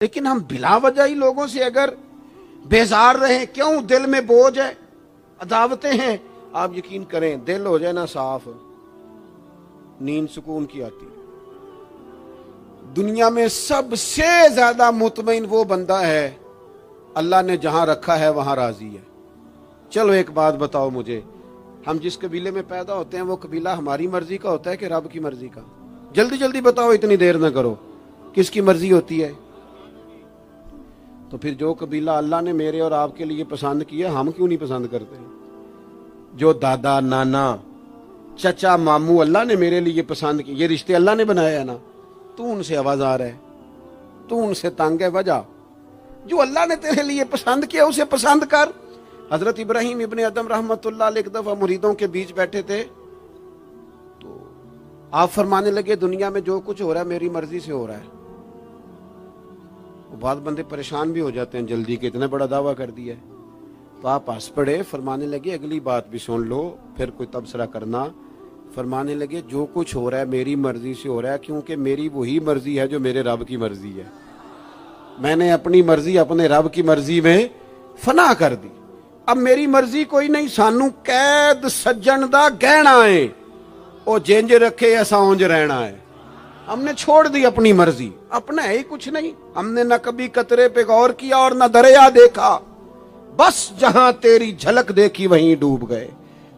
لیکن ہم بلا وجہ ہی لوگوں سے اگر بیزار رہیں، کیوں؟ دل میں بوجھ ہے، عداوتیں ہیں، آپ یقین کریں دل ہو جائے نا صاف، نیند سکون کی آتی ہے۔ دنیا میں سب سے زیادہ مطمئن وہ بندہ ہے اللہ نے جہاں رکھا ہے وہاں راضی ہے۔ چلو ایک بات بتاؤ مجھے، ہم جس قبیلے میں پیدا ہوتے ہیں وہ قبیلہ ہماری مرضی کا ہوتا ہے کہ رب کی مرضی کا؟ جلدی جلدی بتاؤ، اتنی دیر نہ کرو، کس کی مرضی ہوتی ہے؟ تو پھر جو قبیلہ اللہ نے میرے اور آپ کے لیے پسند کیا، ہم کیوں نہیں پسند کرتے؟ جو دادا نانا چچا ماموں اللہ نے میرے لیے پسند کی، یہ رشتے اللہ نے بنایا ہے نا، تو ان سے آوازار ہے، تو ان سے تنگ ہے۔ وجہ جو اللہ نے تیرے لیے پسند کیا اسے پسند کر۔ حضرت ابراہیم ابن ادم رحمت اللہ علیہ ایک دفعہ مریدوں کے بیچ بیٹھے تھے، تو آپ فرمانے لگے دنیا میں جو کچھ ہو رہا ہے میری مرضی سے ہو رہا ہے۔ بعض بندے پریشان بھی ہو جاتے ہیں جلدی کہ اتنا بڑا دعویٰ کر دیا ہے، تو آپ ہنس پڑے، فرمانے لگے اگلی بات بھی سن لو پھر کوئی تبصرہ کرنا۔ فرمانے لگے جو کچھ ہو رہا ہے میری مرضی سے ہو رہا ہے، کیونکہ میری وہی مرضی ہے جو میرے رب کی مرضی ہے۔ میں نے اپنی مرضی اپنے رب کی مرضی میں فنا کر دی۔ اب میری مرضی کوئی نہیں، سانو قید سجن دا گہنا ہے، او جنج رکھے ایسا اونج رہنا ہے۔ ہم نے چھوڑ دی اپنی مرضی، اپنا ہے ہی کچھ نہیں۔ ہم نے نہ کبھی قطرے پہ غور کیا اور نہ دریا دیکھا، بس جہاں تیری جھلک دیکھی وہیں ڈوب گئے۔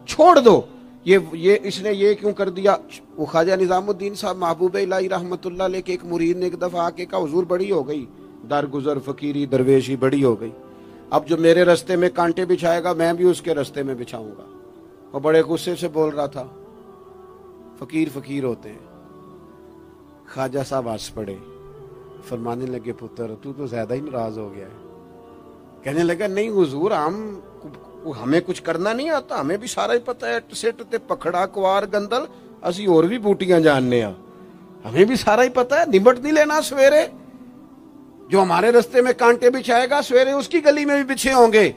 چھوڑ دو یہ اس نے یہ کیوں کر دیا؟ وہ خواجہ نظام الدین صاحب محبوب الہی رحمت اللہ علیہ کے ایک مرید نے ایک دفعہ آ کے کہا حضور بڑی ہو گئی درگزر فقیری درویشی بڑی ہو گئی، اب جو میرے رستے میں کانٹے بچھائے گا میں بھی اس کے رستے میں بچھاؤں گا۔ وہ بڑے غصے سے بول رہا تھا، فقیر فقیر ہوتے ہیں۔ خواجہ صاحب ہنس پڑے، فرمانے لگے پتر تو زیادہ ہی ناراض ہو گیا ہے۔ کہنے لگا نہیں حضور، ہمیں کچھ کرنا نہیں آتا، ہمیں بھی سارا ہی پتہ ہے، سٹ تے پکھڑا کوار گندل اسی اور بھی بوٹیاں جاننے ہاں، ہمیں بھی سارا ہی پتہ ہے، نمٹ نہیں لینا۔ سویرے جو ہمارے رستے میں کانٹے بچھائے گا سویرے اس کی گلی میں بھی بچھے ہوں گے۔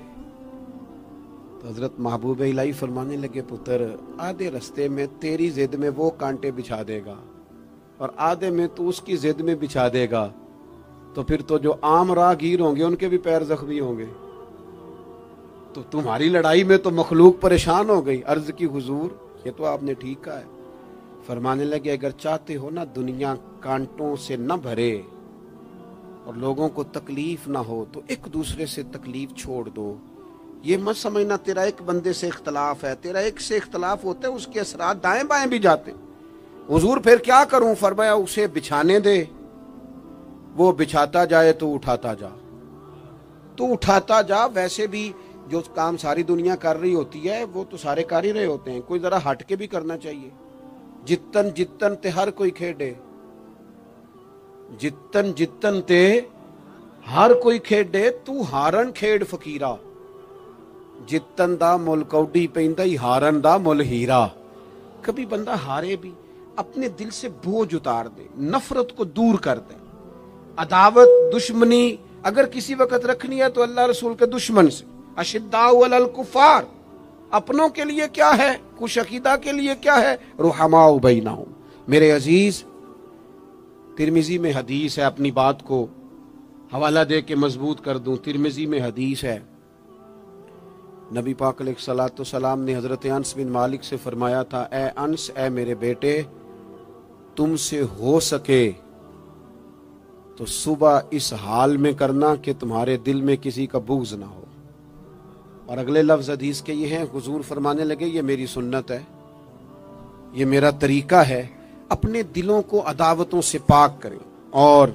تو حضرت محبوب الہی فرمانے لگے پتر آدھے رستے میں تیری ضد میں وہ کانٹے بچھا دے گا اور آدھے میں تو اس کی ضد میں بچھا دے گا، تو پھر تو جو عام راہگیر ہوں گے ان کے بھی پیر زخمی ہوں گے۔ تو تمہاری لڑائی میں تو مخلوق پریشان ہو گئی۔ عرض کی حضور یہ تو آپ نے ٹھیک کہا ہے۔ فرمانے لگے اگر چاہتے ہو نا دنیا کانٹوں سے نہ بھرے اور لوگوں کو تکلیف نہ ہو تو ایک دوسرے سے تکلیف چھوڑ دو۔ یہ مت سمجھنا تیرا ایک بندے سے اختلاف ہے، تیرا ایک سے اختلاف ہوتا ہے اس کے اثرات دائیں بائیں بھی جاتے۔ حضور پھر کیا کروں؟ فرمایا اسے بچھانے دے، وہ بچھاتا جائے تو اٹھاتا جا، تو اٹھاتا جا۔ ویسے بھی جو کام ساری دنیا کر رہی ہوتی ہے وہ تو سارے کر ہی رہے ہوتے ہیں، کوئی ذرا ہٹ کے بھی کرنا چاہیے۔ جتن جتن تے ہر کوئی کھیڈے، جتن جتن تے ہر کوئی کھیڈے، تو ہارن کھیڈ فقیرا، جتن دا مل کوڈی پیندا ہی ہارن دا مل ہیرا۔ کبھی بندہ ہارے بھی اپنے دل سے بوجھ اتار دے، نفرت کو دور کر دے۔ عداوت دشمنی اگر کسی وقت رکھنی ہے تو اللہ رسول کے دشمن سے۔ اشداء علی الکفار، اپنوں کے لیے کیا ہے، خوش عقیدہ کے لیے کیا ہے، رحماء بینہم۔ میرے عزیز ترمذی میں حدیث ہے، اپنی بات کو حوالہ دے کے مضبوط کر دوں، ترمذی میں حدیث ہے، نبی پاک علیہ الصلوۃ والسلام نے حضرت انس بن مالک سے فرمایا تھا، اے انس، اے میرے بیٹے، تم سے ہو سکے تو صبح اس حال میں کرنا کہ تمہارے دل میں کسی کا بغض نہ ہو۔ اور اگلے لفظ حدیث کے یہ ہیں، حضور فرمانے لگے یہ میری سنت ہے، یہ میرا طریقہ ہے، اپنے دلوں کو عداوتوں سے پاک کریں۔ اور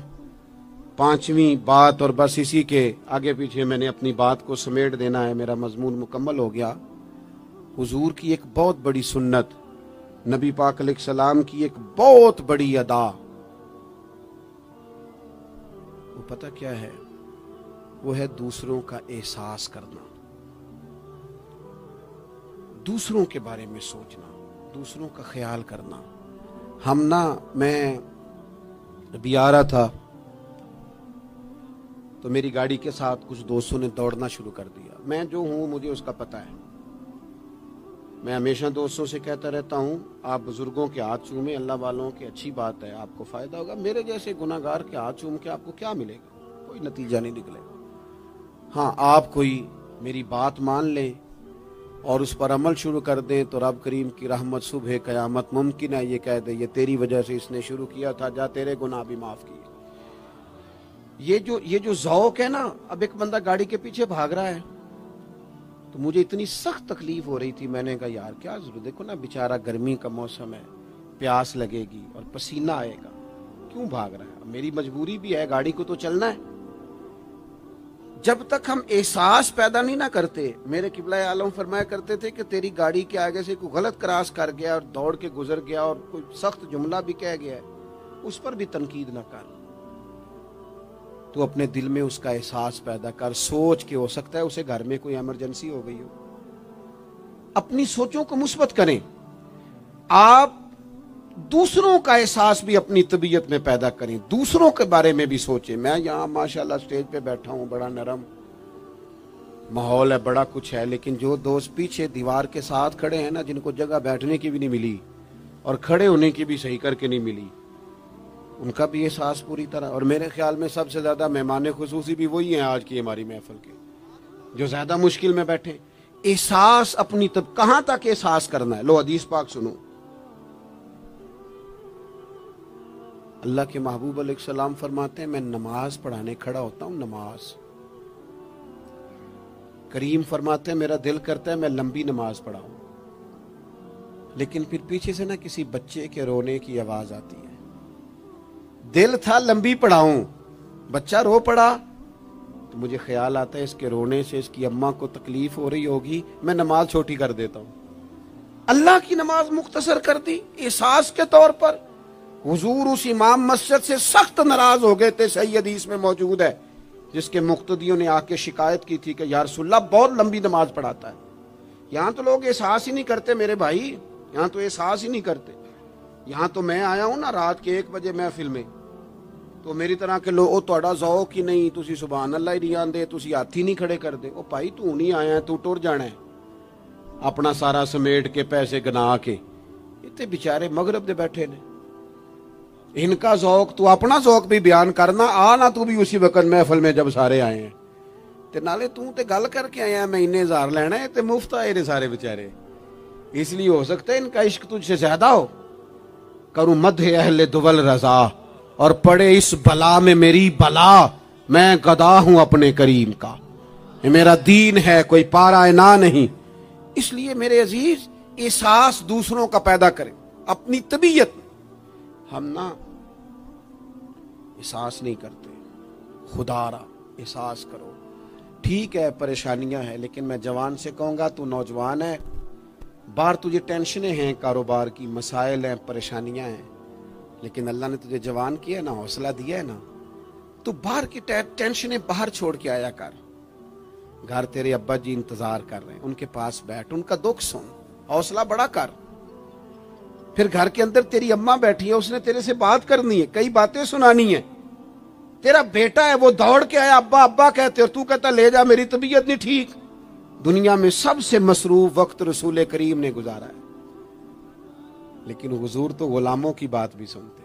پانچویں بات، اور بس اسی کے آگے پیچھے میں نے اپنی بات کو سمیٹ دینا ہے، میرا مضمون مکمل ہو گیا۔ حضور کی ایک بہت بڑی سنت، نبی پاک علیہ السلام کی ایک بہت بڑی ادا، وہ پتہ کیا ہے؟ وہ ہے دوسروں کا احساس کرنا، دوسروں کے بارے میں سوچنا، دوسروں کا خیال کرنا۔ میں ابھی آ رہا تھا تو میری گاڑی کے ساتھ کچھ دوستوں نے دوڑنا شروع کر دیا۔ میں جو ہوں مجھے اس کا پتہ ہے، میں ہمیشہ دوستوں سے کہتا رہتا ہوں آپ بزرگوں کے ہاتھ چومیں، اللہ والوں کی اچھی بات ہے، آپ کو فائدہ ہوگا۔ میرے جیسے گناہگار کے ہاتھ چوم کے آپ کو کیا ملے گا؟ کوئی نتیجہ نہیں نکلے گا۔ ہاں آپ کوئی میری بات مان لیں اور اس پر عمل شروع کر دیں تو رب کریم کی رحمت صبح قیامت ممکن ہے یہ کہہ دے یہ تیری وجہ سے اس نے شروع کیا تھا، جا تیرے گناہ بھی معاف کیے۔ یہ جو ذوق ہے نا، اب ایک بندہ گاڑی کے پیچھے بھاگ رہا ہے تو مجھے اتنی سخت تکلیف ہو رہی تھی، میں نے کہا یار کیا ضرورت، دیکھو نا بیچارہ گرمی کا موسم ہے، پیاس لگے گی اور پسینہ آئے گا، کیوں بھاگ رہا ہے؟ میری مجبوری بھی ہے، گاڑی کو تو چلنا ہے۔ جب تک ہم احساس پیدا نہیں نہ کرتے، میرے قبلہ عالم فرمایا کرتے تھے کہ تیری گاڑی کے آگے سے کوئی غلط کراس کر گیا اور دوڑ کے گزر گیا اور کوئی سخت جملہ بھی کہہ گیا ہے، اس پر بھی تنقید نہ کر، تو اپنے دل میں اس کا احساس پیدا کر، سوچ کے ہو سکتا ہے اسے گھر میں کوئی ایمرجنسی ہو گئی ہو۔ اپنی سوچوں کو مثبت کریں۔ آپ دوسروں کا احساس بھی اپنی طبیعت میں پیدا کریں، دوسروں کے بارے میں بھی سوچیں۔ میں یہاں ماشاءاللہ سٹیج پہ بیٹھا ہوں، بڑا نرم ماحول ہے، بڑا کچھ ہے، لیکن جو دوست پیچھے دیوار کے ساتھ کھڑے ہیں نا، جن کو جگہ بیٹھنے کی بھی نہیں ملی اور کھڑے ہونے کی بھی صحیح کر کے نہیں ملی، ان کا بھی احساس پوری طرح، اور میرے خیال میں سب سے زیادہ مہمان خصوصی بھی وہی ہیں آج کی ہماری محفل کے، جو زیادہ مشکل میں بیٹھے۔ احساس اپنی کہاں تک احساس کرنا ہے؟ لو حدیث پاک سنو۔ اللہ کے محبوب علیہ السلام فرماتے ہیں میں نماز پڑھانے کھڑا ہوتا ہوں، نماز، کریم فرماتے ہیں میرا دل کرتا ہے میں لمبی نماز پڑھاؤں، لیکن پھر پیچھے سے نا کسی بچے کے رونے کی آواز آتی ہے، دل تھا لمبی پڑھاؤں، بچہ رو پڑا تو مجھے خیال آتا ہے اس کے رونے سے اس کی اماں کو تکلیف ہو رہی ہوگی، میں نماز چھوٹی کر دیتا ہوں، اللہ کی نماز مختصر کر دی احساس کے طور پر۔ حضور اس امام مسجد سے سخت ناراض ہو گئے تھے، صحیح حدیث میں موجود ہے، جس کے مقتدیوں نے آ کے شکایت کی تھی کہ یا رسول اللہ بہت لمبی نماز پڑھاتا ہے۔ یہاں تو لوگ احساس ہی نہیں کرتے میرے بھائی، یہاں تو احساس ہی نہیں کرتے۔ یہاں تو میں آیا ہوں نا رات کے 1 بجے محفل میں، تو میری طرح کے لوگ تہاڈا ذوق ہی نہیں، تسی سبحان اللہ ہی نہیں آندے، تسی ہاتھ ہی نہیں کھڑے کر دے۔ او بھائی تو نہیں آیا ہے، تو ٹر جانا ہے اپنا سارا سمیٹ کے پیسے گنا کے، اتنے بیچارے مغرب دے بیٹھے نے، ان کا ذوق تو اپنا ذوق بھی بیان کرنا، آنا تو بھی اسی وقت محفل میں جب سارے آئے ہیں، تے نالے تو تے گل کر کے آیا میں انہیں ہزار لینا ہے تے مفت آئے نے سارے بیچارے، اس لیے ہو سکتا ہے ان کا عشق تجھ سے زیادہ ہو۔ کروں مدح اہل دول رضا اور پڑے اس بلا میں میری بلا، میں گدا ہوں اپنے کریم کا، یہ میرا دین ہے کوئی پارا انا نہیں۔ اس لیے میرے عزیز احساس دوسروں کا پیدا کریں اپنی طبیعت میں۔ ہم نا احساس نہیں کرتے، خدا را احساس کرو۔ ٹھیک ہے پریشانیاں ہیں، لیکن میں جوان سے کہوں گا تو نوجوان ہے، باہر تجھے ٹینشنیں ہیں، کاروبار کی مسائل ہیں، پریشانیاں ہیں، لیکن اللہ نے تجھے جوان کیا نا، حوصلہ دیا ہے نا، تو باہر کی ٹینشنیں باہر چھوڑ کے آیا کر۔ گھر تیرے ابا جی انتظار کر رہے ہیں، ان کے پاس بیٹھ، ان کا دکھ سن، حوصلہ بڑا کر۔ پھر گھر کے اندر تیری اماں بیٹھی ہے، اس نے تیرے سے بات کرنی ہے، کئی باتیں سنانی ہے۔ تیرا بیٹا ہے وہ دوڑ کے آیا ابا ابا کہتے، اور تو کہتا لے جا میری طبیعت نہیں ٹھیک۔ دنیا میں سب سے مصروف وقت رسول کریم نے گزارا ہے، لیکن حضور تو غلاموں کی بات بھی سنتے،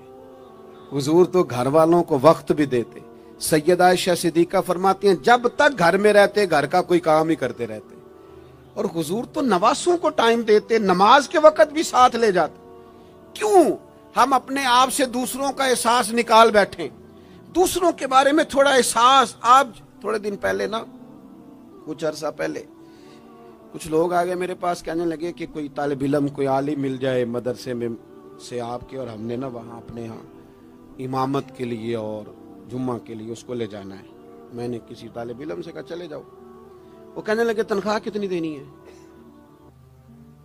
حضور تو گھر والوں کو وقت بھی دیتے۔ سیدہ عائشہ صدیقہ فرماتی ہیں جب تک گھر میں رہتے گھر کا کوئی کام ہی کرتے رہتے، اور حضور تو نواسوں کو ٹائم دیتے، نماز کے وقت بھی ساتھ لے جاتے۔ کیوں ہم اپنے آپ سے دوسروں کا احساس نکال بیٹھیں، دوسروں کے بارے میں تھوڑا احساس۔ آپ تھوڑے دن پہلے نا، کچھ عرصہ پہلے کچھ لوگ آگے میرے پاس کہنے لگے کہ کوئی طالب علم کوئی عالم مل جائے مدرسے میں سے آپ کے، اور ہم نے نا وہاں اپنے ہاں امامت کے لیے اور جمعہ کے لیے اس کو لے جانا ہے۔ میں نے کسی طالب علم سے کہا چلے جاؤ، وہ کہنے لگے تنخواہ کتنی دینی ہے؟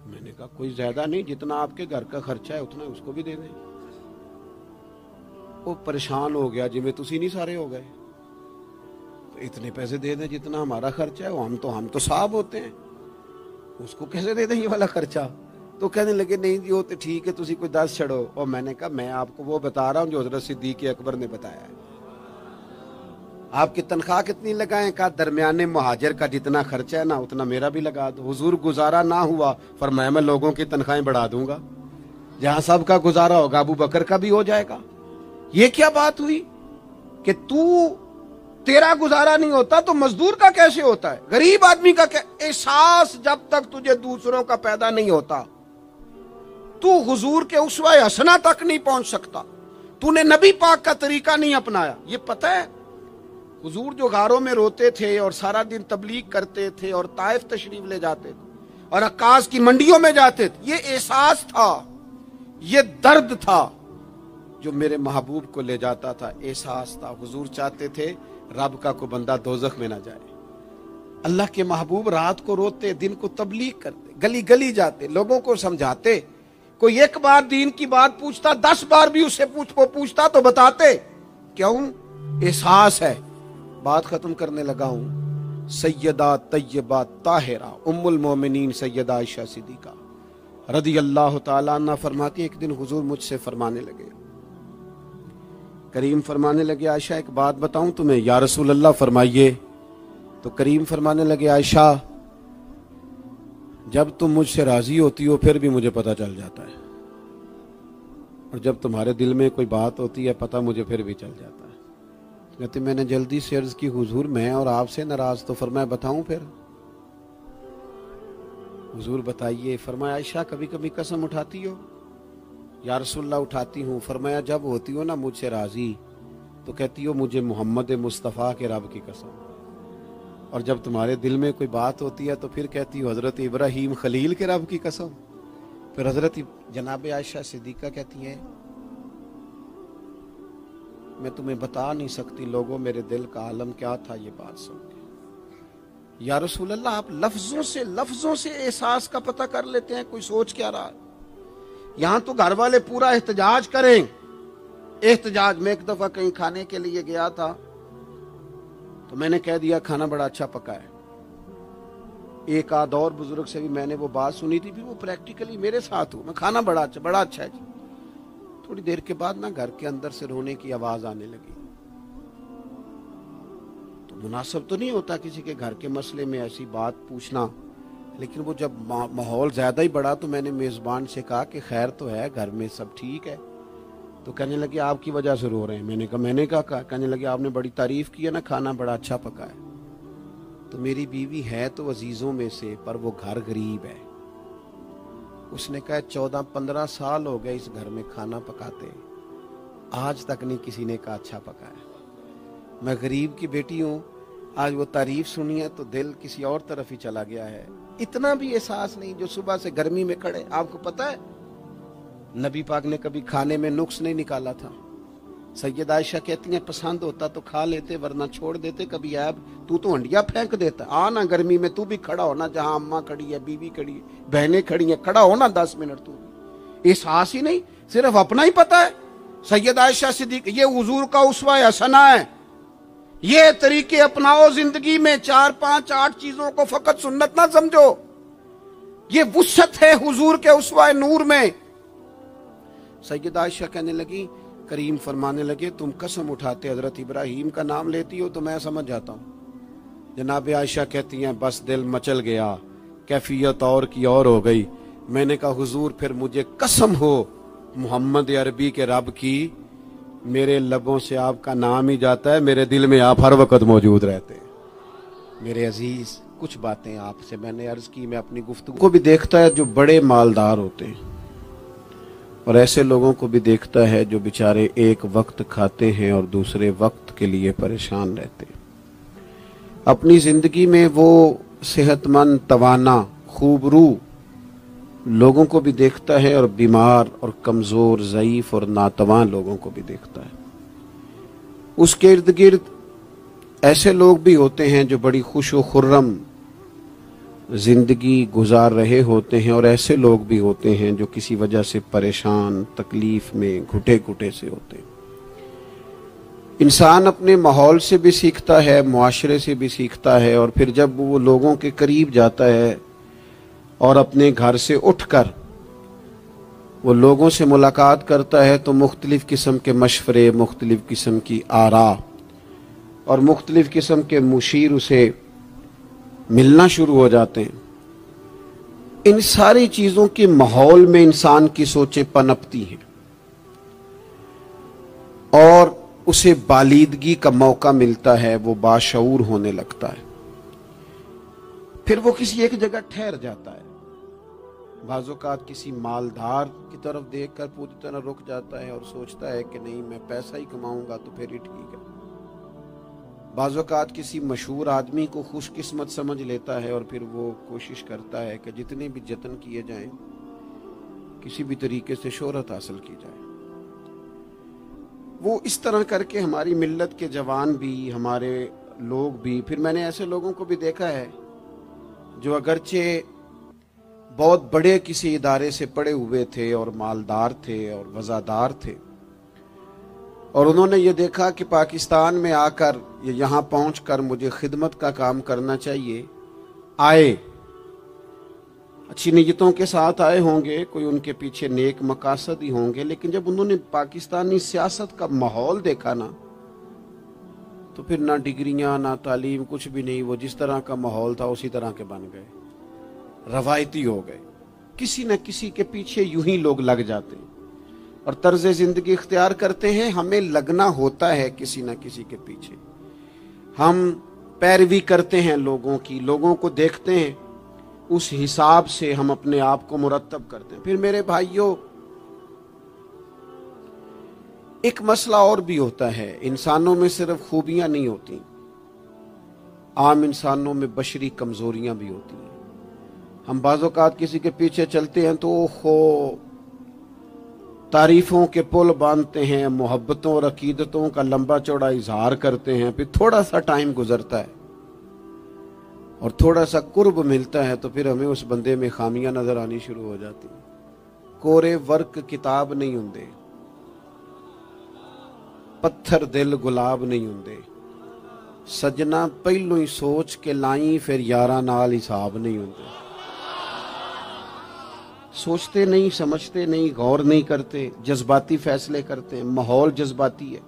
میں نے کہا کوئی زیادہ نہیں، جتنا آپ کے گھر کا خرچہ ہے اتنا اس کو بھی دے دیں۔ وہ پریشان ہو گیا، جی میں تسی نہیں سارے ہو گئے، تو اتنے پیسے دے دیں جتنا ہمارا خرچہ ہے، ہم تو صاحب ہوتے ہیں، اس کو کیسے دے دیں یہ والا خرچہ؟ تو کہنے لگے نہیں جی وہ تو ٹھیک ہے، تسی کوئی 10 چھڑو۔ اور میں نے کہا میں آپ کو وہ بتا رہا ہوں جو حضرت صدیق اکبر نے بتایا ہے۔ آپ کی تنخواہ کتنی لگائیں؟ کہا درمیانے مہاجر کا جتنا خرچہ ہے نا اتنا میرا بھی لگا دو۔ حضور گزارا نہ ہوا، فرمایا میں لوگوں کی تنخواہیں بڑھا دوں گا، جہاں سب کا گزارا ہوگا ابو بکر کا بھی ہو جائے گا۔ یہ کیا بات ہوئی کہ تو تیرا گزارا نہیں ہوتا تو مزدور کا کیسے ہوتا ہے؟ غریب آدمی کا احساس جب تک تجھے دوسروں کا پیدا نہیں ہوتا تو حضور کے اسوہ حسنہ تک نہیں پہنچ سکتا. تو نے نبی پاک کا طریقہ نہیں اپنایا. یہ پتہ ہے حضور جو غاروں میں روتے تھے اور سارا دن تبلیغ کرتے تھے اور طائف تشریف لے جاتے تھے اور عکاظ کی منڈیوں میں جاتے تھے، یہ احساس تھا، یہ درد تھا جو میرے محبوب کو لے جاتا تھا. احساس تھا. حضور چاہتے تھے رب کا کوئی بندہ دوزخ میں نہ جائے. اللہ کے محبوب رات کو روتے، دن کو تبلیغ کرتے، گلی گلی جاتے، لوگوں کو سمجھاتے. کوئی ایک بار دین کی بات پوچھتا، 10 بار بھی اس سے پوچھتا تو بتاتے. کیوں؟ احساس ہے. بات ختم کرنے لگا ہوں. سیدہ طیبہ طاہرہ ام المومنین سیدہ عائشہ صدیقہ رضی اللہ تعالیٰ عنہ فرماتی، ایک دن حضور مجھ سے فرمانے لگے، کریم فرمانے لگے عائشہ ایک بات بتاؤں تمہیں؟ یا رسول اللہ فرمائیے. تو کریم فرمانے لگے عائشہ جب تم مجھ سے راضی ہوتی ہو پھر بھی مجھے پتہ چل جاتا ہے، اور جب تمہارے دل میں کوئی بات ہوتی ہے پتہ مجھے پھر بھی چل جاتا ہے. کہتے میں نے جلدی سے عرض کی حضور میں اور آپ سے ناراض. تو فرمایا بتاؤں پھر؟ حضور بتائیے. فرمایا عائشہ کبھی کبھی قسم اٹھاتی ہو؟ یا رسول اللہ اٹھاتی ہوں. فرمایا جب ہوتی ہو نا مجھ سے راضی تو کہتی ہو مجھے محمد مصطفیٰ کے رب کی قسم، اور جب تمہارے دل میں کوئی بات ہوتی ہے تو پھر کہتی ہو حضرت ابراہیم خلیل کے رب کی قسم. پھر حضرت جناب عائشہ صدیقہ کہتی ہیں میں تمہیں بتا نہیں سکتی لوگوں میرے دل کا عالم کیا تھا یہ بات سن کے. یا رسول اللہ آپ لفظوں سے احساس کا پتہ کر لیتے ہیں کوئی سوچ کیا رہا ہے. یہاں تو گھر والے پورا احتجاج کریں. احتجاج میں ایک دفعہ کہیں کھانے کے لیے گیا تھا تو میں نے کہہ دیا کھانا بڑا اچھا پکا ہے. ایک آدھ اور بزرگ سے بھی میں نے وہ بات سنی تھی، بھی وہ پریکٹیکلی میرے ساتھ ہوں، میں کھانا بڑا اچھا ہے جی. تھوڑی دیر کے بعد نا گھر کے اندر سے رونے کی آواز آنے لگی. تو مناسب تو نہیں ہوتا کسی کے گھر کے مسئلے میں ایسی بات پوچھنا، لیکن وہ جب ماحول زیادہ ہی بڑا تو میں نے میزبان سے کہا کہ خیر تو ہے گھر میں سب ٹھیک ہے؟ تو کہنے لگے آپ کی وجہ سے رو رہے ہیں. میں نے کہا کہنے لگے آپ نے بڑی تعریف کی ہے نا کھانا بڑا اچھا پکا ہے. تو میری بیوی ہے تو عزیزوں میں سے پر وہ گھر غریب ہے. اس نے کہا 14-15 سال ہو گئے اس گھر میں کھانا پکاتے، آج تک نہیں کسی نے کہا اچھا پکا ہے. میں غریب کی بیٹی ہوں، آج وہ تعریف سنی ہے تو دل کسی اور طرف ہی چلا گیا ہے. اتنا بھی احساس نہیں جو صبح سے گرمی میں کھڑے. آپ کو پتہ ہے نبی پاک نے کبھی کھانے میں نقص نہیں نکالا تھا. سیدہ عائشہ کہتی ہیں پسند ہوتا تو کھا لیتے ورنہ چھوڑ دیتے. کبھی عیب تو ہنڈیا پھینک دیتا. آنا گرمی میں تو بھی کھڑا ہونا، جہاں اماں کھڑی ہے، بیوی کھڑی ہے، بہنیں کھڑی ہیں، کھڑا ہونا 10 منٹ. تو احساس ہی نہیں، صرف اپنا ہی پتہ ہے. سیدہ عائشہ صدیقہ یہ حضور کا اسوہ حسنہ ہے. یہ طریقے اپناؤ زندگی میں. 4 5 8 چیزوں کو فقط سنت نہ سمجھو. یہ وسعت ہے حضور کے اسوہ نور میں. سیدہ عائشہ کہنے لگی، کریم فرمانے لگے تم قسم اٹھاتے حضرت ابراہیم کا نام لیتی ہو تو میں سمجھ جاتا ہوں. جناب عائشہ کہتی ہیں بس دل مچل گیا، کیفیت اور کی اور ہو گئی. میں نے کہا حضور پھر مجھے قسم ہو محمد عربی کے رب کی، میرے لبوں سے آپ کا نام ہی جاتا ہے، میرے دل میں آپ ہر وقت موجود رہتے ہیں. میرے عزیز کچھ باتیں آپ سے میں نے عرض کی. میں اپنی گفتگو کو بھی دیکھتا ہے جو بڑے مالدار ہوتے ہیں، اور ایسے لوگوں کو بھی دیکھتا ہے جو بیچارے ایک وقت کھاتے ہیں اور دوسرے وقت کے لیے پریشان رہتے ہیں. اپنی زندگی میں وہ صحت مند، توانا، خوبرو لوگوں کو بھی دیکھتا ہے اور بیمار اور کمزور، ضعیف اور ناتواں لوگوں کو بھی دیکھتا ہے. اس کے ارد گرد ایسے لوگ بھی ہوتے ہیں جو بڑی خوش و خرم زندگی گزار رہے ہوتے ہیں، اور ایسے لوگ بھی ہوتے ہیں جو کسی وجہ سے پریشان، تکلیف میں گھٹے گھٹے سے ہوتے ہیں. انسان اپنے ماحول سے بھی سیکھتا ہے، معاشرے سے بھی سیکھتا ہے، اور پھر جب وہ لوگوں کے قریب جاتا ہے اور اپنے گھر سے اٹھ کر وہ لوگوں سے ملاقات کرتا ہے تو مختلف قسم کے مشورے، مختلف قسم کی آراء اور مختلف قسم کے مشیر اسے ملنا شروع ہو جاتے ہیں. ان ساری چیزوں کے ماحول میں انسان کی سوچیں پنپتی ہیں، اور اسے بالیدگی کا موقع ملتا ہے، وہ باشعور ہونے لگتا ہے، پھر وہ کسی ایک جگہ ٹھہر جاتا ہے۔ بعض اوقات کسی مالدار کی طرف دیکھ کر پوری طرح رک جاتا ہے اور سوچتا ہے کہ نہیں، میں پیسہ ہی کماؤں گا تو پھر ہی ٹھیک ہے۔ بعض اوقات کسی مشہور آدمی کو خوش قسمت سمجھ لیتا ہے اور پھر وہ کوشش کرتا ہے کہ جتنے بھی جتن کیے جائیں کسی بھی طریقے سے شہرت حاصل کی جائے۔ وہ اس طرح کر کے ہماری ملت کے جوان بھی، ہمارے لوگ بھی، پھر میں نے ایسے لوگوں کو بھی دیکھا ہے جو اگرچہ بہت بڑے کسی ادارے سے پڑھے ہوئے تھے اور مالدار تھے اور وزادار تھے، اور انہوں نے یہ دیکھا کہ پاکستان میں آ کر یہاں پہنچ کر مجھے خدمت کا کام کرنا چاہیے، آئے، اچھی نیتوں کے ساتھ آئے ہوں گے، کوئی ان کے پیچھے نیک مقاصد ہی ہوں گے، لیکن جب انہوں نے پاکستانی سیاست کا ماحول دیکھا نا، تو پھر نہ ڈگریاں نہ تعلیم کچھ بھی نہیں، وہ جس طرح کا ماحول تھا اسی طرح کے بن گئے، روایتی ہو گئے۔ کسی نہ کسی کے پیچھے یوں ہی لوگ لگ جاتے ہیں اور طرز زندگی اختیار کرتے ہیں۔ ہمیں لگنا ہوتا ہے کسی نہ کسی کے پیچھے، ہم پیروی کرتے ہیں لوگوں کی، لوگوں کو دیکھتے ہیں، اس حساب سے ہم اپنے آپ کو مرتب کرتے ہیں۔ پھر میرے بھائیوں، ایک مسئلہ اور بھی ہوتا ہے، انسانوں میں صرف خوبیاں نہیں ہوتی، عام انسانوں میں بشری کمزوریاں بھی ہوتی ہیں۔ ہم بعض اوقات کسی کے پیچھے چلتے ہیں تو تعریفوں کے پل باندھتے ہیں، محبتوں اور عقیدتوں کا لمبا چوڑا اظہار کرتے ہیں، پھر تھوڑا سا ٹائم گزرتا ہے اور تھوڑا سا قرب ملتا ہے تو پھر ہمیں اس بندے میں خامیاں نظر آنی شروع ہو جاتی ہیں۔ کورے ورک کتاب نہیں ہوندے، پتھر دل گلاب نہیں ہوندے، سجنا پہلو ہی سوچ کے لائیں پھر یاراں نال حساب نہیں ہوندے۔ سوچتے نہیں، سمجھتے نہیں، غور نہیں کرتے، جذباتی فیصلے کرتے ہیں، ماحول جذباتی ہے۔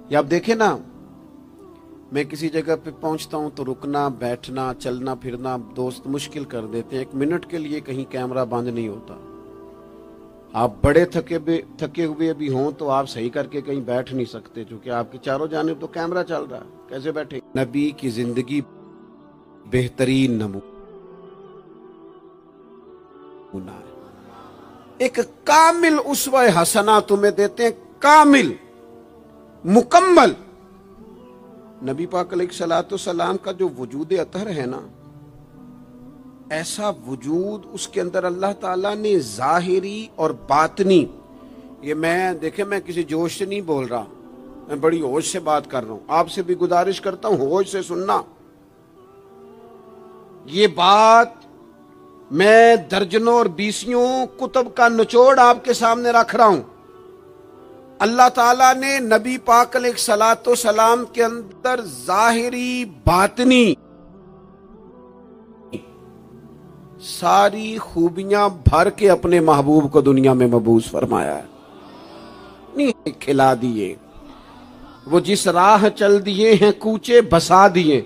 یا آپ دیکھیں نا، میں کسی جگہ پہ پہنچتا ہوں تو رکنا، بیٹھنا، چلنا پھرنا دوست مشکل کر دیتے ہیں، 1 منٹ کے لیے کہیں کیمرہ بند نہیں ہوتا۔ آپ بڑے تھکے ہوئے بھی ہوں تو آپ صحیح کر کے کہیں بیٹھ نہیں سکتے، چونکہ آپ کے چاروں جانب تو کیمرہ چل رہا ہے، کیسے بیٹھے؟ نبی کی زندگی بہترین نمونہ ہے، ایک کامل اسوہ حسنہ تمہیں دیتے ہیں، کامل، مکمل۔ نبی پاک علیہ الصلوۃ والسلام کا جو وجود اطہر ہے نا، ایسا وجود اس کے اندر اللہ تعالیٰ نے ظاہری اور باطنی، یہ دیکھیں میں کسی جوش سے نہیں بول رہا، میں بڑی ہوش سے بات کر رہا ہوں، آپ سے بھی گزارش کرتا ہوں ہوش سے سننا۔ یہ بات میں درجنوں اور بیسیوں کتب کا نچوڑ آپ کے سامنے رکھ رہا ہوں۔ اللہ تعالیٰ نے نبی پاک علیہ الصلوۃ والسلام کے اندر ظاہری باطنی ساری خوبیاں بھر کے اپنے محبوب کو دنیا میں مبعوث فرمایا ہے، نہیں کھلا دیے، وہ جس راہ چل دیے ہیں کوچے بسا دیے۔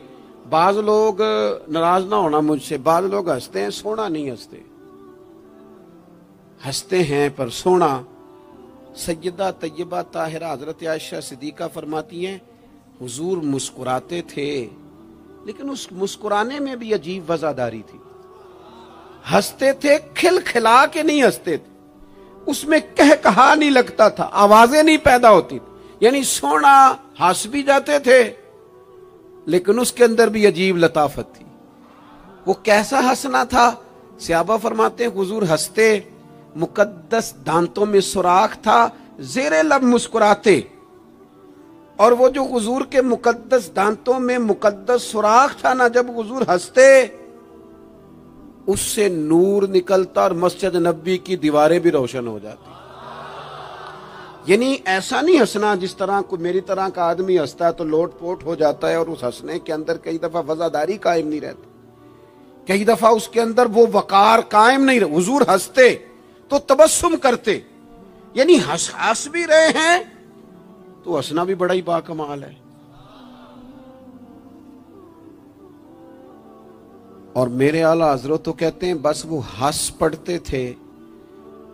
بعض لوگ ناراض نہ ہونا مجھ سے، بعض لوگ ہنستے ہیں، سونا نہیں ہنستے، ہنستے ہیں پر سونا۔ سیدہ طیبہ طاہرہ حضرت عائشہ صدیقہ فرماتی ہیں حضور مسکراتے تھے لیکن اس مسکرانے میں بھی عجیب وزاداری تھی، ہنستے تھے کھل کھلا کے نہیں ہنستے تھے، اس میں کہا نہیں لگتا تھا، آوازیں نہیں پیدا ہوتی تھی، یعنی سونا، ہنس بھی جاتے تھے لیکن اس کے اندر بھی عجیب لطافت تھی۔ وہ کیسا ہنسنا تھا؟ صحابہ فرماتے ہیں حضور ہنستے، مقدس دانتوں میں سوراخ تھا، زیر لب مسکراتے، اور وہ جو حضور کے مقدس دانتوں میں مقدس سوراخ تھا نا، جب حضور ہنستے اس سے نور نکلتا اور مسجد نبوی کی دیواریں بھی روشن ہو جاتی۔ یعنی ایسا نہیں ہنسنا جس طرح کوئی میری طرح کا آدمی ہنستا ہے تو لوٹ پوٹ ہو جاتا ہے اور اس ہنسنے کے اندر کئی دفعہ وزاداری قائم نہیں رہتی، کئی دفعہ اس کے اندر وہ وقار قائم نہیں رہتا۔ حضور ہنستے تو تبسم کرتے، یعنی ہنس بھی رہے ہیں تو ہنسنا بھی بڑا ہی باکمال ہے۔ اور میرے اعلیٰ حضرت تو کہتے ہیں بس وہ ہنس پڑتے تھے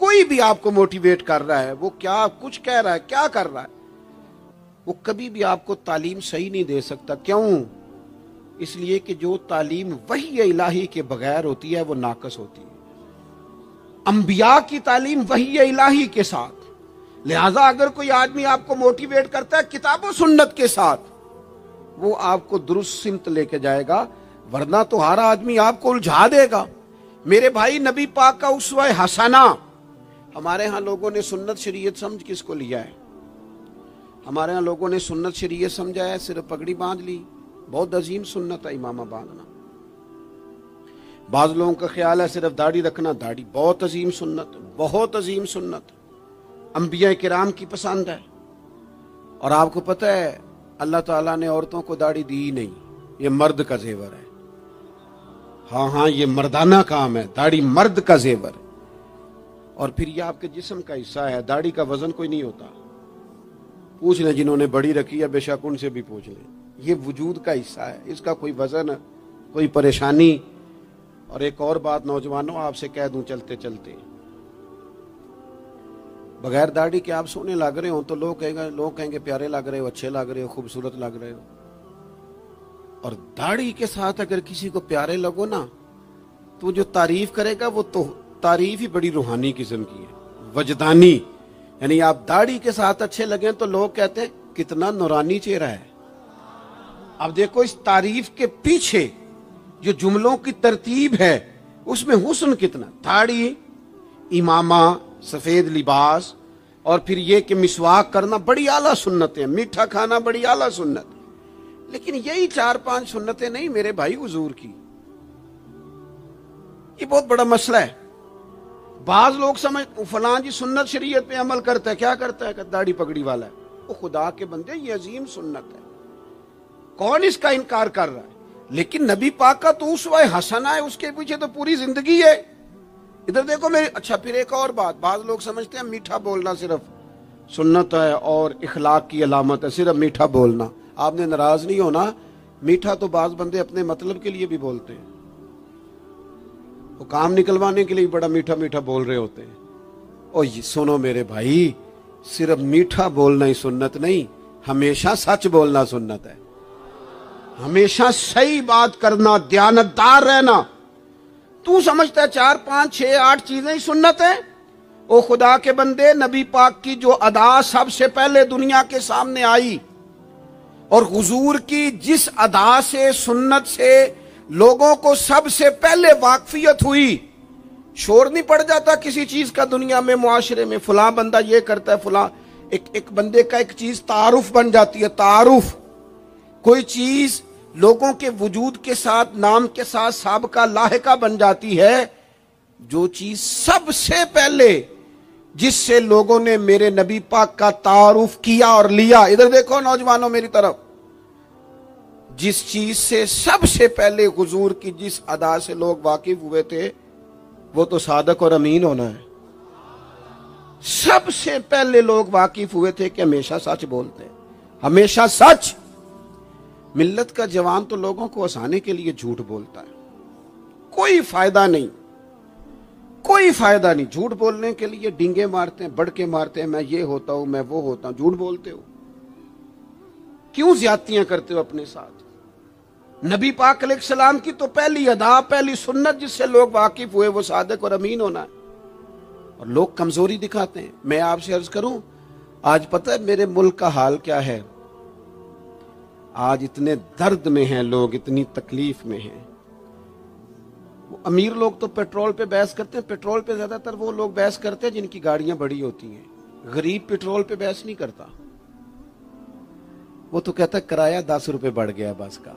کوئی بھی آپ کو موٹیویٹ کر رہا ہے، وہ کیا کچھ کہہ رہا ہے، کیا کر رہا ہے، وہ کبھی بھی آپ کو تعلیم صحیح نہیں دے سکتا۔ کیوں؟ اس لیے کہ جو تعلیم وحی الہی کے بغیر ہوتی ہے وہ ناقص ہوتی ہے۔ انبیاء کی تعلیم وحی الہی کے ساتھ، لہذا اگر کوئی آدمی آپ کو موٹیویٹ کرتا ہے کتاب و سنت کے ساتھ، وہ آپ کو درست سمت لے کے جائے گا، ورنہ تو ہر آدمی آپ کو الجھا دے گا۔ میرے بھائی، نبی پاک کا اسوہ حسنہ، ہمارے ہاں لوگوں نے سنت شریعت سمجھ کس کو لیا ہے؟ ہمارے ہاں لوگوں نے سنت شریعت سمجھا ہے صرف پگڑی باندھ لی، بہت عظیم سنت ہے امامہ باندھنا۔ بعض لوگوں کا خیال ہے صرف داڑھی رکھنا، داڑھی بہت عظیم سنت، بہت عظیم سنت، انبیاء کرام کی پسند ہے۔ اور آپ کو پتہ ہے اللہ تعالیٰ نے عورتوں کو داڑھی دی ہی نہیں، یہ مرد کا زیور ہے۔ ہاں یہ مردانہ کام ہے، داڑھی مرد کا زیور ہے۔ اور پھر یہ آپ کے جسم کا حصہ ہے، داڑھی کا وزن کوئی نہیں ہوتا۔ پوچھ لیں جنہوں نے بڑی رکھی ہے، بے شک ان سے بھی پوچھ لیں، یہ وجود کا حصہ ہے، اس کا کوئی وزن، کوئی پریشانی۔ اور ایک اور بات نوجوانوں آپ سے کہہ دوں چلتے چلتے، بغیر داڑھی کے آپ سونے لگ رہے ہوں تو لوگ کہیں گے پیارے لگ رہے ہو، اچھے لگ رہے ہو، خوبصورت لگ رہے ہو۔ اور داڑھی کے ساتھ اگر کسی کو پیارے لگو نا تو جو تعریف کرے گا وہ تو تعریف ہی بڑی روحانی قسم کی ہے، وجدانی۔ یعنی آپ داڑھی کے ساتھ اچھے لگیں تو لوگ کہتے ہیں کتنا نورانی چہرہ ہے۔ اب دیکھو اس تعریف کے پیچھے جو جملوں کی ترتیب ہے اس میں حسن کتنا، داڑھی، امامہ، سفید لباس، اور پھر یہ کہ مسواک کرنا بڑی اعلیٰ سنت ہے، میٹھا کھانا بڑی اعلیٰ سنت۔ لیکن یہی 4-5 سنتیں نہیں میرے بھائی حضور کی، یہ بہت بڑا مسئلہ ہے۔ بعض لوگ سمجھ فلاں جی سنت شریعت پہ عمل کرتا ہے، کیا کرتا ہے کہ داڑھی پگڑی والا ہے، وہ خدا کے بندے یہ عظیم سنت ہے، کون اس کا انکار کر رہا ہے؟ لیکن نبی پاک کا تو اسوہ حسنہ ہے، اس کے پیچھے تو پوری زندگی ہے۔ ادھر دیکھو میرے، اچھا پھر ایک اور بات، بعض لوگ سمجھتے ہیں میٹھا بولنا صرف سنت ہے اور اخلاق کی علامت ہے، صرف میٹھا بولنا۔ آپ نے ناراض نہیں ہونا، میٹھا تو بعض بندے اپنے مطلب کے لیے بھی بولتے ہیں، وہ کام نکلوانے کے لیے بڑا میٹھا میٹھا بول رہے ہوتے ہیں۔ اور یہ سنو میرے بھائی، صرف میٹھا بولنا ہی سنت نہیں، ہمیشہ سچ بولنا سنت ہے، ہمیشہ صحیح بات کرنا، دیانتدار رہنا۔ تو سمجھتا ہے 4 5 6 8 چیزیں ہی سنت ہیں؟ او خدا کے بندے، نبی پاک کی جو ادا سب سے پہلے دنیا کے سامنے آئی اور حضور کی جس ادا سے، سنت سے لوگوں کو سب سے پہلے واقفیت ہوئی، شور نہیں پڑ جاتا کسی چیز کا دنیا میں، معاشرے میں فلاں بندہ یہ کرتا ہے، فلاں ایک بندے کا ایک چیز تعارف بن جاتی ہے، تعارف، کوئی چیز لوگوں کے وجود کے ساتھ، نام کے ساتھ سابقہ لاحقہ بن جاتی ہے۔ جو چیز سب سے پہلے جس سے لوگوں نے میرے نبی پاک کا تعارف کیا اور لیا، ادھر دیکھو نوجوانوں میری طرف، جس چیز سے سب سے پہلے حضور کی جس ادا سے لوگ واقف ہوئے تھے وہ تو صادق اور امین ہونا ہے۔ سب سے پہلے لوگ واقف ہوئے تھے کہ ہمیشہ سچ بولتے ہیں، ہمیشہ سچ۔ ملت کا جوان تو لوگوں کو ہنسانے کے لیے جھوٹ بولتا ہے، کوئی فائدہ نہیں، کوئی فائدہ نہیں، جھوٹ بولنے کے لیے ڈینگے مارتے ہیں، بڑکے مارتے ہیں، میں یہ ہوتا ہوں، میں وہ ہوتا ہوں، جھوٹ بولتے ہو، کیوں زیادتیاں کرتے ہو اپنے ساتھ؟ نبی پاک علیہ السلام کی تو پہلی ادا، پہلی سنت جس سے لوگ واقف ہوئے وہ صادق اور امین ہونا ہے، اور لوگ کمزوری دکھاتے ہیں۔ میں آپ سے عرض کروں، آج پتہ ہے میرے ملک کا حال کیا ہے؟ آج اتنے درد میں ہیں لوگ، اتنی تکلیف میں ہیں۔ امیر لوگ تو پیٹرول پہ بحث کرتے ہیں، پیٹرول پہ زیادہ تر وہ لوگ بحث کرتے ہیں جن کی گاڑیاں بڑی ہوتی ہیں۔ غریب پیٹرول پہ بحث نہیں کرتا، وہ تو کہتا ہے کرایہ 10 روپے بڑھ گیا بس کا،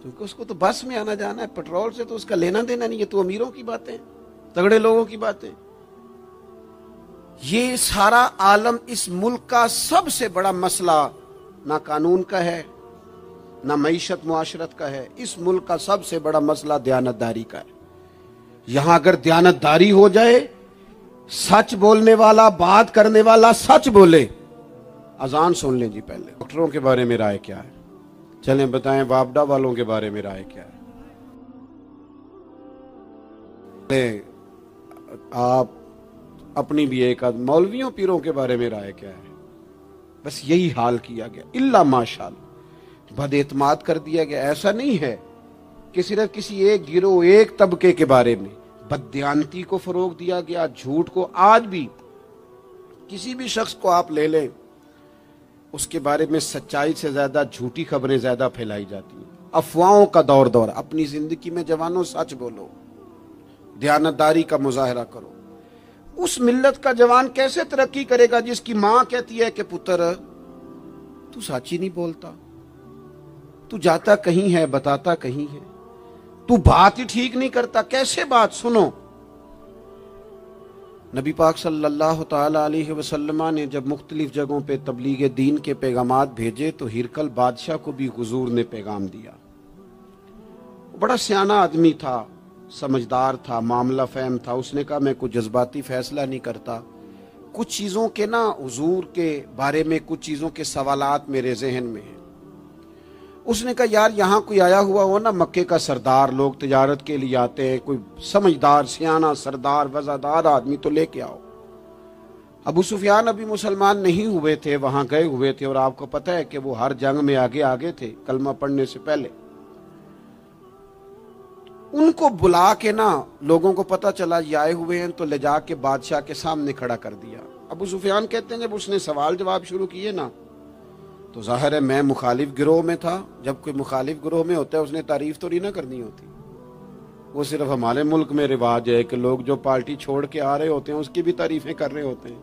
کیونکہ اس کو تو بس میں آنا جانا ہے، پیٹرول سے تو اس کا لینا دینا نہیں۔ یہ تو امیروں کی باتیں، تگڑے لوگوں کی باتیں۔ یہ سارا عالم، اس ملک کا سب سے بڑا مسئلہ نہ قانون کا ہے، نہ معیشت معاشرت کا ہے، اس ملک کا سب سے بڑا مسئلہ دیانتداری کا ہے۔ یہاں اگر دیانتداری ہو جائے، سچ بولنے والا، بات کرنے والا سچ بولے۔ اذان سن لیں جی پہلے، ڈاکٹروں کے بارے میں رائے کیا ہے؟ چلیں بتائیں وابڈا والوں کے بارے میں رائے کیا ہے؟ آپ اپنی بھی ایک آدھ مولویوں پیروں کے بارے میں رائے کیا ہے، بس یہی حال کیا گیا، الا ماشاءاللہ بد اعتماد کر دیا گیا۔ ایسا نہیں ہے کہ صرف کسی ایک گروہ ایک طبقے کے بارے میں بددیانتی کو فروغ دیا گیا، جھوٹ کو۔ آج بھی کسی بھی شخص کو آپ لے لیں، اس کے بارے میں سچائی سے زیادہ جھوٹی خبریں زیادہ پھیلائی جاتی ہیں، افواہوں کا دور۔ اپنی زندگی میں جوانوں سچ بولو، دیانتداری کا مظاہرہ کرو۔ اس ملت کا جوان کیسے ترقی کرے گا جس کی ماں کہتی ہے کہ پتر تو سچ ہی نہیں بولتا، تو جاتا کہیں ہے بتاتا کہیں ہے، تو بات ہی ٹھیک نہیں کرتا، کیسے بات سنو۔ نبی پاک صلی اللہ تعالی علیہ وسلم نے جب مختلف جگہوں پہ تبلیغ دین کے پیغامات بھیجے تو ہرقل بادشاہ کو بھی حضور نے پیغام دیا۔ بڑا سیانہ آدمی تھا، سمجھدار تھا، معاملہ فہم تھا۔ اس نے کہا میں کوئی جذباتی فیصلہ نہیں کرتا، کچھ چیزوں کے حضور کے بارے میں کچھ چیزوں کے سوالات میرے ذہن میں ہیں۔ اس نے کہا یار یہاں کوئی آیا ہوا ہو نا، مکے کا سردار، لوگ تجارت کے لیے آتے ہیں، کوئی سمجھدار سیانہ سردار وزادار آدمی تو لے کے آؤ۔ ابو سفیان ابھی مسلمان نہیں ہوئے تھے، وہاں گئے ہوئے تھے، اور آپ کو پتہ ہے کہ وہ ہر جنگ میں آگے تھے کلمہ پڑھنے سے پہلے۔ ان کو بلا کے لوگوں کو پتہ چلا یہ آئے ہوئے ہیں، تو لے جا کے بادشاہ کے سامنے کھڑا کر دیا۔ ابو سفیان کہتے ہیں جب اس نے سوال جواب شروع کیے تو ظاہر ہے میں مخالف گروہ میں تھا۔ جب کوئی مخالف گروہ میں ہوتا ہے اس نے تعریف تو نہیں نہ کرنی ہوتی، وہ صرف ہمارے ملک میں رواج ہے کہ لوگ جو پارٹی چھوڑ کے آ رہے ہوتے ہیں اس کی بھی تعریفیں کر رہے ہوتے ہیں،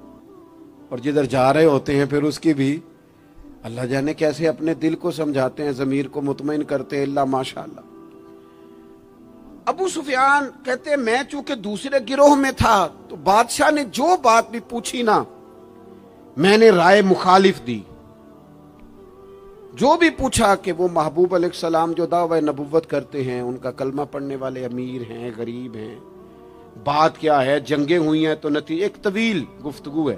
اور جدھر جا رہے ہوتے ہیں پھر اس کی بھی۔ اللہ جانے کیسے اپنے دل کو سمجھاتے ہیں، ضمیر کو مطمئن کرتے ہیں، اللہ ماشاءاللہ۔ ابو سفیان کہتے ہیں میں چونکہ دوسرے گروہ میں تھا تو بادشاہ نے جو بات بھی پوچھی میں نے رائے مخالف دی۔ جو بھی پوچھا کہ وہ محبوب علیہ السلام جو دعوی نبوت کرتے ہیں، ان کا کلمہ پڑھنے والے امیر ہیں، غریب ہیں، بات کیا ہے، جنگیں ہوئی ہیں، تو نتیجہ ایک طویل گفتگو ہے۔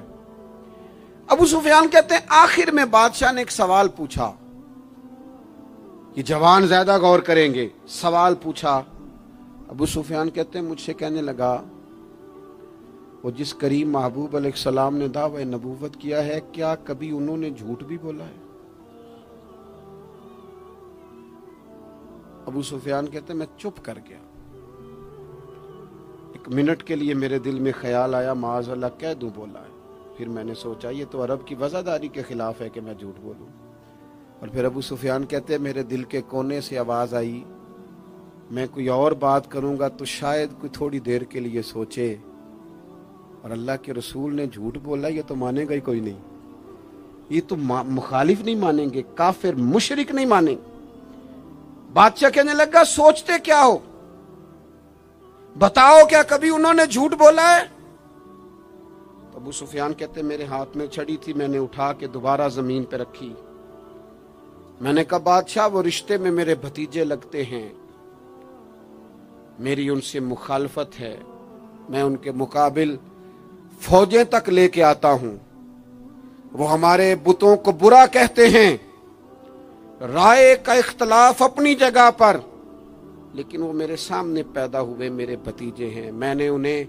ابو سفیان کہتے ہیں آخر میں بادشاہ نے ایک سوال پوچھا، یہ جوان زیادہ غور کریں گے، سوال پوچھا۔ ابو سفیان کہتے ہیں مجھ سے کہنے لگا وہ جس کریم محبوب علیہ السلام نے دعوی نبوت کیا ہے، کیا کبھی انہوں نے جھوٹ بھی بولا ہے؟ ابو سفیان کہتے ہیں میں چپ کر گیا۔ ایک منٹ کے لیے میرے دل میں خیال آیا معاذ اللہ کہہ دوں بولا ہے، پھر میں نے سوچا یہ تو عرب کی وزاداری کے خلاف ہے کہ میں جھوٹ بولوں، اور پھر ابو سفیان کہتے ہیں میرے دل کے کونے سے آواز آئی میں کوئی اور بات کروں گا تو شاید کوئی تھوڑی دیر کے لیے سوچے، اور اللہ کے رسول نے جھوٹ بولا یہ تو مانے گا ہی کوئی نہیں، یہ تو مخالف نہیں مانیں گے، کافر مشرک نہیں مانیں گے۔ بادشاہ کہنے لگا سوچتے کیا ہو، بتاؤ کیا کبھی انہوں نے جھوٹ بولا ہے؟ تو ابو سفیان کہتے میرے ہاتھ میں چھڑی تھی، میں نے اٹھا کے دوبارہ زمین پہ رکھی۔ میں نے کہا بادشاہ وہ رشتے میں میرے بھتیجے لگتے ہیں، میری ان سے مخالفت ہے، میں ان کے مقابل فوجیں تک لے کے آتا ہوں، وہ ہمارے بتوں کو برا کہتے ہیں، رائے کا اختلاف اپنی جگہ پر، لیکن وہ میرے سامنے پیدا ہوئے میرے بھتیجے ہیں، میں نے انہیں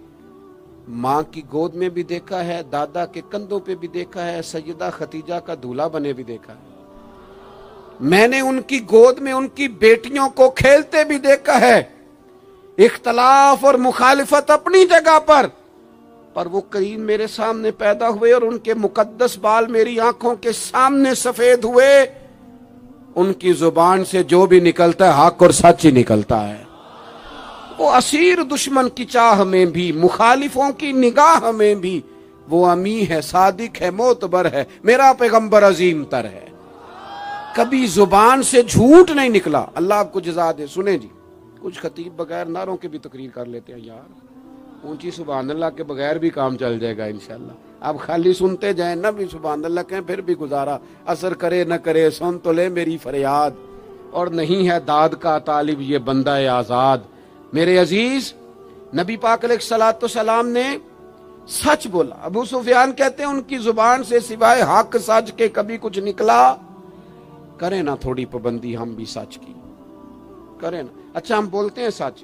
ماں کی گود میں بھی دیکھا ہے، دادا کے کندھوں پہ بھی دیکھا ہے، سیدہ خدیجہ کا دولہا بنے بھی دیکھا ہے، میں نے ان کی گود میں ان کی بیٹیوں کو کھیلتے بھی دیکھا ہے۔ اختلاف اور مخالفت اپنی جگہ پر وہ کریم میرے سامنے پیدا ہوئے اور ان کے مقدس بال میری آنکھوں کے سامنے سفید ہوئے، ان کی زبان سے جو بھی نکلتا ہے حق اور سچ ہی نکلتا ہے۔ وہ اسیر دشمن کی چاہ میں بھی، مخالفوں کی نگاہ میں بھی وہ امی ہے، صادق ہے، معتبر ہے، میرا پیغمبر عظیم تر ہے، کبھی زبان سے جھوٹ نہیں نکلا۔ اللہ آپ کو جزا دے۔ سنیں جی، کچھ خطیب بغیر نعروں کے بھی تقریر کر لیتے ہیں یار، اونچی سبحان اللہ کے بغیر بھی کام چل جائے گا انشاءاللہ۔ آپ خالی سنتے جائیں نہ بھی سبحان اللہ کہیں پھر بھی گزارا، اثر کرے نہ کرے سن تو لے میری فریاد، اور نہیں ہے داد کا طالب یہ بندہ آزاد۔ میرے عزیز نبی پاک علیہ الصلوۃ والسلام نے سچ بولا۔ ابو سفیان کہتے ہیں ان کی زبان سے سوائے حق سچ کے کبھی کچھ نکلا؟ کریں نا تھوڑی پابندی ہم بھی سچ کی، کریں نا۔ اچھا ہم بولتے ہیں سچ،